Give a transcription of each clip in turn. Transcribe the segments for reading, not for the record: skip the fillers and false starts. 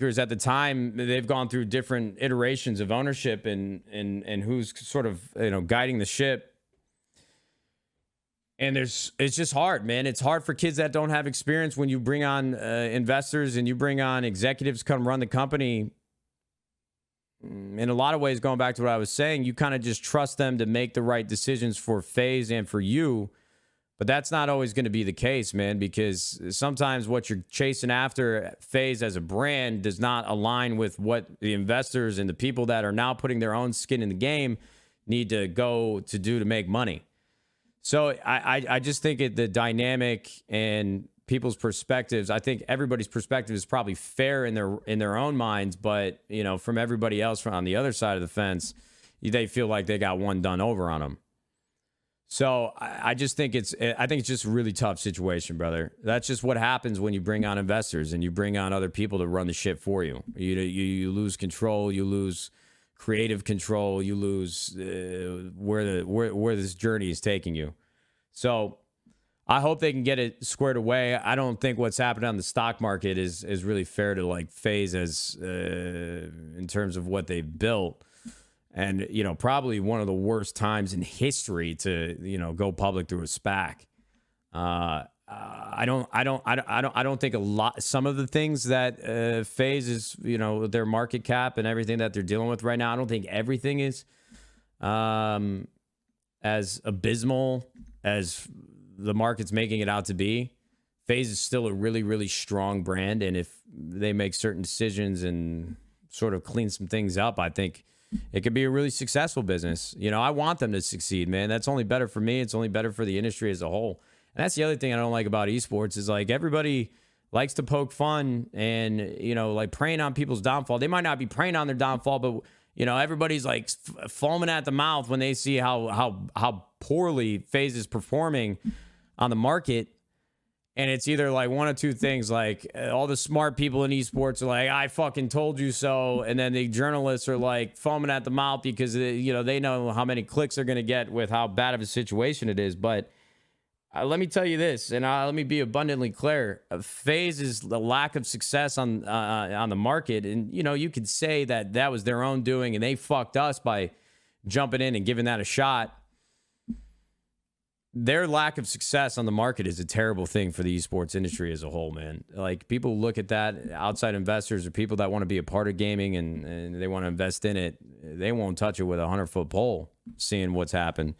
at the time, they've gone through different iterations of ownership and who's sort of, guiding the ship. And it's just hard, man. It's hard for kids that don't have experience when you bring on investors and you bring on executives come run the company. In a lot of ways, going back to what I was saying, you kind of just trust them to make the right decisions for FaZe and for you. But that's not always going to be the case, man, because sometimes what you're chasing after FaZe as a brand does not align with what the investors and the people that are now putting their own skin in the game need to go to do to make money. So I just think the dynamic and people's perspectives, I think everybody's perspective is probably fair in their own minds, but from everybody else from on the other side of the fence, they feel like they got one done over on them. So I just think it's just a really tough situation, brother. That's just what happens when you bring on investors and you bring on other people to run the shit for you. You lose control, you lose creative control, you lose where this journey is taking you. So I hope they can get it squared away. I don't think what's happened on the stock market is really fair to like FaZe as in terms of what they've built. And, probably one of the worst times in history to, go public through a SPAC. I don't think some of the things that FaZe is, their market cap and everything that they're dealing with right now, I don't think everything is as abysmal as the market's making it out to be. FaZe is still a really, really strong brand. And if they make certain decisions and sort of clean some things up, I think it could be a really successful business. I want them to succeed, man. That's only better for me. It's only better for the industry as a whole. And that's the other thing I don't like about esports is like everybody likes to poke fun and, like preying on people's downfall. They might not be preying on their downfall, but, everybody's like foaming at the mouth when they see how poorly FaZe is performing on the market. And it's either like one of two things, like all the smart people in esports are like, I fucking told you so. And then the journalists are like foaming at the mouth because, they know how many clicks they're going to get with how bad of a situation it is. But let me tell you this, and let me be abundantly clear. FaZe is the lack of success on the market. And, you could say that was their own doing and they fucked us by jumping in and giving that a shot. Their lack of success on the market is a terrible thing for the esports industry as a whole, man. Like people look at that, outside investors or people that want to be a part of gaming and they want to invest in it. They won't touch it with a 100-foot pole, seeing what's happened.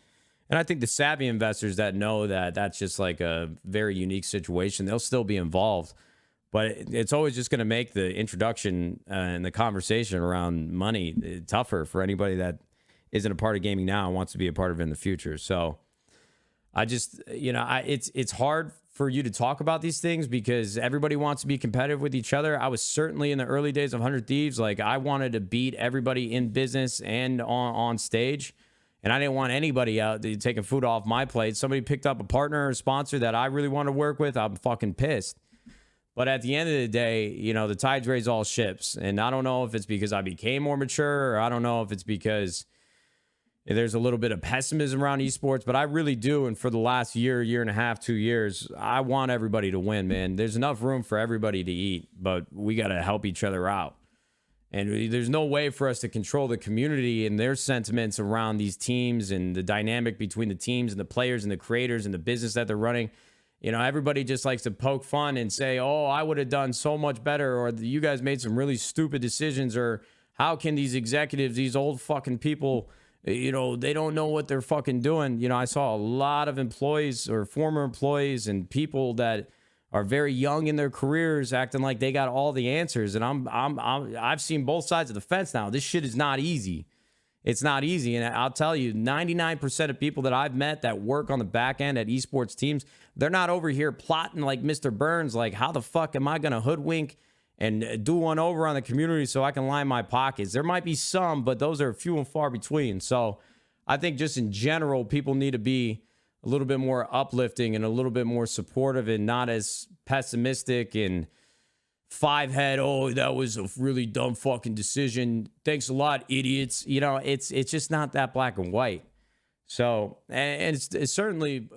And I think the savvy investors that know that that's just like a very unique situation, they'll still be involved. But it's always just going to make the introduction and the conversation around money tougher for anybody that isn't a part of gaming now and wants to be a part of it in the future. So I just, it's hard for you to talk about these things because everybody wants to be competitive with each other. I was certainly in the early days of 100 Thieves. Like I wanted to beat everybody in business and on stage. And I didn't want anybody out taking food off my plate. Somebody picked up a partner or sponsor that I really want to work with. I'm fucking pissed. But at the end of the day, the tides raise all ships. And I don't know if it's because I became more mature or I don't know if it's because there's a little bit of pessimism around esports, but I really do. And for the last year and a half, 2 years, I want everybody to win, man. There's enough room for everybody to eat, but we got to help each other out. And there's no way for us to control the community and their sentiments around these teams and the dynamic between the teams and the players and the creators and the business that they're running. Everybody just likes to poke fun and say, oh, I would have done so much better, or you guys made some really stupid decisions, or how can these executives, these old fucking people, they don't know what they're fucking doing. I saw a lot of employees or former employees and people that are very young in their careers acting like they got all the answers. And I've seen both sides of the fence now. This shit is not easy. It's not easy. And I'll tell you, 99% of people that I've met that work on the back end at esports teams, they're not over here plotting like Mr. Burns, like how the fuck am I going to hoodwink and do one over on the community so I can line my pockets. There might be some, but those are few and far between. So I think just in general, people need to be a little bit more uplifting and a little bit more supportive and not as pessimistic and five-head, oh, that was a really dumb fucking decision. Thanks a lot, idiots. It's just not that black and white. So, and it's certainly